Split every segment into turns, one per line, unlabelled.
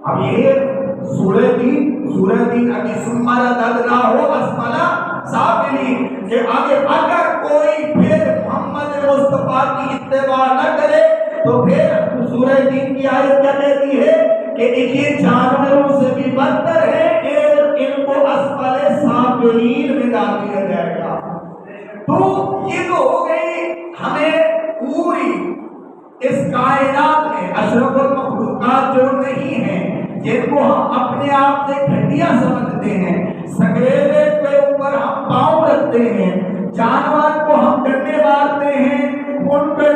اب یہ سورہ تین ابھی سمارا ددنا ہو اسمالا سافلین کہ اگر کوئی پھر محمد مصطفیٰ کی اتباع نہ کرے تو پھر سورہ تین کی آیت کیا کہتی ہے کہ یہ جانوروں سے بھی بدتر ہے کہ ان کو اسفل سافلین میں ڈال دیا جائے گا۔ تو یہ تو ہو گئی ہمیں پوری اس کائنات میں اشرف المخلوقات جو نہیں ہیں، جن کو ہم اپنے آپ سے گھٹیا سمجھتے ہیں، سنگریزے کے اوپر ہم پاؤں رکھتے ہیں، جانور کو ہم ڈنڈے مارتے ہیں، ان پہ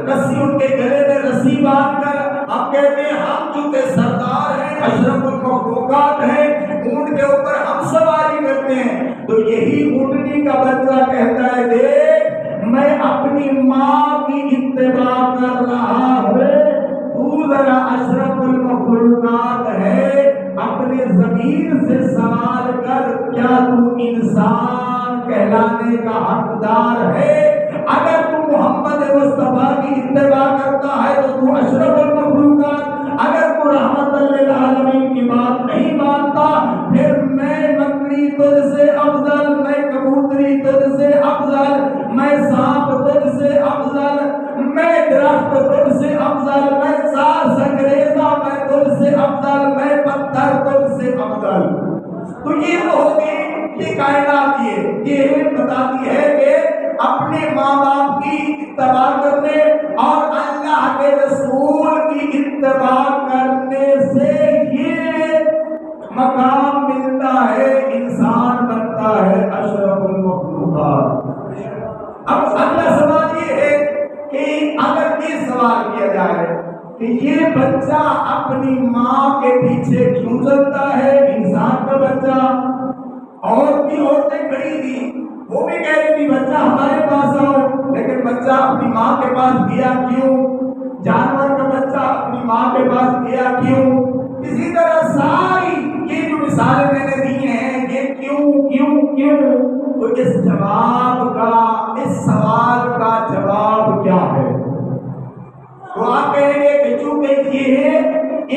رسی ان کے گلے میں رسی باندھ کر ہم کہتے ہیں ہم چونکہ سردار ہیں، اشرف المخلوقات ہیں، اونٹ کے اوپر ہم سواری کرتے ہیں۔ تو یہی اونٹنی کا بچہ کہتا ہے دیکھ میں اپنی ماں کی اتباع کر رہا ہوں، تو ذرا اشرف المخلوقات ہے، اپنے ضمیر سے سوال کر کیا تو انسان کہلانے کا حقدار ہے؟ اگر تو محمد مصطفیٰ کی اتباع کرتا ہے تو تو اشرف المخلوقات، اگر تو رحمت للعالمین کی بات نہیں مانتا پھر میں مکڑی تجھ سے افضل، میں کبوتری تجھ سے افضل، میں سانپ تجھ سے افضل، میں درخت تجھ سے افضل، میں سنگریزہ میں تجھ سے افضل، میں پتھر تجھ سے افضل۔ تو یہ تو ہوگی یہ کائنات، یہ بتاتی ہے کہ اپنے ماں باپ کی اتباع کرنے اور اللہ کے رسول کی اتباع کرنے سے یہ مقام ملتا ہے، انسان بنتا ہے اشرف المخلوقات۔ اب اگلا سوال یہ ہے کہ اگر یہ سوال کیا جائے کہ یہ بچہ اپنی ماں کے پیچھے کیوں چلتا ہے، انسان کا بچہ، اور بھی عورتیں کھڑی تھی وہ بھی کہہ رہی تھی بچہ ہمارے پاس آؤ، لیکن بچہ اپنی ماں کے پاس گیا کیوں؟ جانور کا بچہ اپنی ماں کے پاس گیا کیوں؟ اسی طرح ساری یہ جو مثالیں میں نے دی ہیں یہ کیوں تو اس جواب کا، اس سوال کا جواب کیا ہے؟ تو آپ کہیں گے کہ چونکہ یہ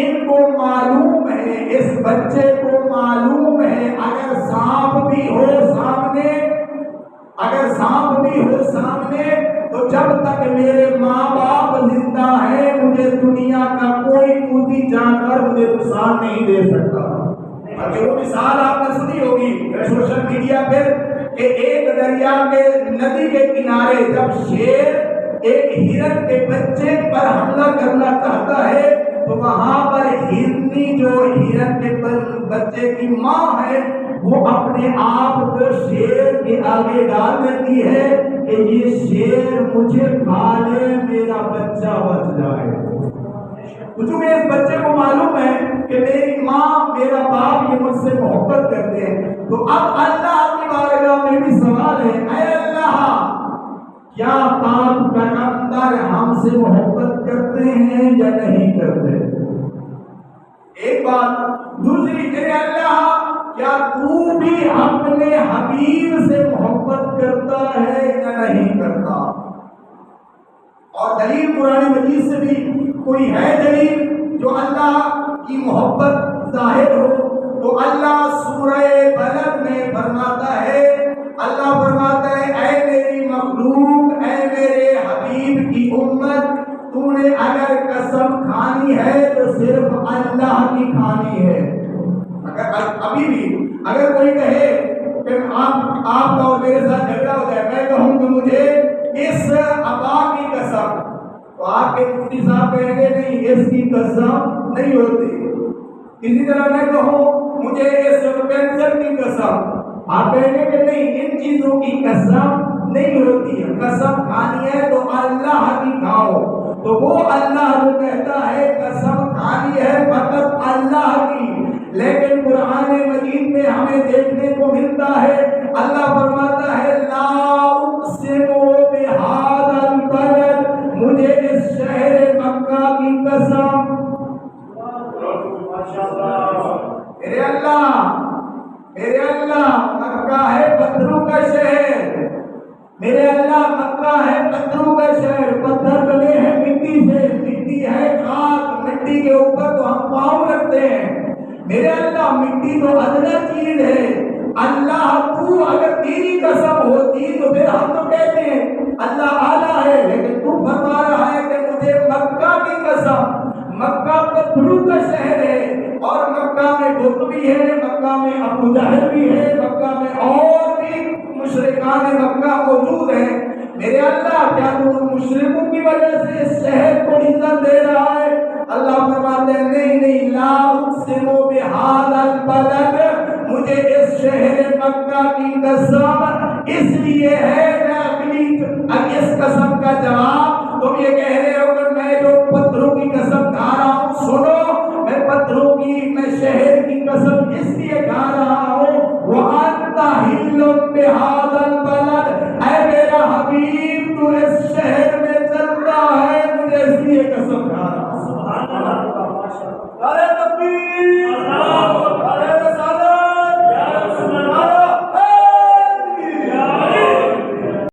ان کو معلوم ہے، اس بچے کو معلوم ہے اگر سانپ بھی ہو سامنے تو جب تک میرے ماں باپ زندہ ہیں مجھے دنیا کا کوئی موذی جانور مجھے نقصان نہیں دے سکتا۔ اگر وہ مثال آپ نے سنی ہوگی سوشل میڈیا پہ کہ ایک دریا کے ندی کے کنارے جب شیر ایک ہرن کے بچے پر حملہ کرنا چاہتا ہے تو وہاں پر ہرنی جو ہرن کے بچے کی ماں ہے وہ اپنے آپ کو شیر کے آگے ڈال دیتی ہے کہ یہ شیر مجھے کھا لے میرا بچہ بچ جائے۔ چونکہ اس بچے کو معلوم ہے کہ میری ماں میرا باپ یہ مجھ سے محبت کرتے ہیں، تو اب اللہ کی بارگاہ میں بھی سوال ہے، اے اللہ کیا پاک پیغمبر ہم سے محبت کرتے ہیں یا نہیں کرتے؟ ایک بات، دوسری اے اللہ کیا تو بھی اپنے حبیب سے محبت کرتا ہے یا نہیں کرتا؟ اور دلیل قرآن مجید سے بھی کوئی ہے دلیل جو اللہ کی محبت ظاہر ہو؟ تو اللہ سورہ بلد میں فرماتا ہے، اللہ فرماتا ہے اے میری مخلوق، اے میرے حبیب کی امت، تو نے اگر قسم کھانی ہے تو صرف اللہ کی کھانی ہے۔ ابھی بھی اگر کوئی کہے کہ آپ کا اور میرے ساتھ جھگڑا ہو جائے، میں کہوں کہ مجھے اس ابا کی قسم، تو آپ کے مفتی صاحب کہیں گے نہیں اس کی قسم نہیں ہوتی۔ اسی طرح میں کہوں مجھے اس پینسل کی قسم، آپ کہیں گے کہ نہیں ان چیزوں کی قسم نہیں ہوتی ہے، قسم کھانی ہے تو اللہ کی کھاؤ۔ تو وہ اللہ جو کہتا ہے قسم کھانی ہے فقط اللہ کی، لیکن قرآن مجید میں ہمیں دیکھنے کو ملتا ہے اللہ فرماتا ہے لا اقسم بہذا البلد، مجھے اس شہر مکہ کی قسم، میرے اللہ مکہ ہے پتھروں کا شہر، میرے اللہ مکہ ہے پتھروں کا شہر، پتھر بنے ہیں مٹی سے، مٹی ہے خاک، مٹی کے اوپر تو ہم پاؤں رکھتے ہیں، میرے اللہ مٹی تو ادنا چیز ہے، اللہ تو اگر تیری قسم ہوتی تو پھر ہم تو کہتے ہیں اللہ اعلیٰ ہے، لیکن تو فرما رہا ہے کہ مجھے مکہ کی قسم، مکہ پتھروں کا شہر ہے اور مکہ میں بت بھی ہے، مکہ میں ابو جہل بھی ہے، مکہ میں اور بھی مشرکان مکہ موجود ہیں، میرے اللہ کیا تو ان مشرکوں کی وجہ سے اس شہر کو عزت دے رہا ہے؟ اللہ فرماتے ہیں نہیں لا اقسم بہذا البلد، مجھے اس شہر مکہ کی قسم اس لیے ہے، میں اگلی اس قسم کا جواب تم یہ کہہ رہے ہو کہ میں جو پتھروں کی قسم کھا رہا ہوں، سنو میں پتھروں کی، میں شہر کی قسم اس لیے کھا رہا ہوں وَأَنْتَ حِلٌّ بِهَذَا الْبَلَدِ، اے میرا حبیب تو اس شہر میں چل رہا ہے، مجھے اس لیے قسم کھا رہا ہوں۔ سبحان اللہ، ارے تکبیر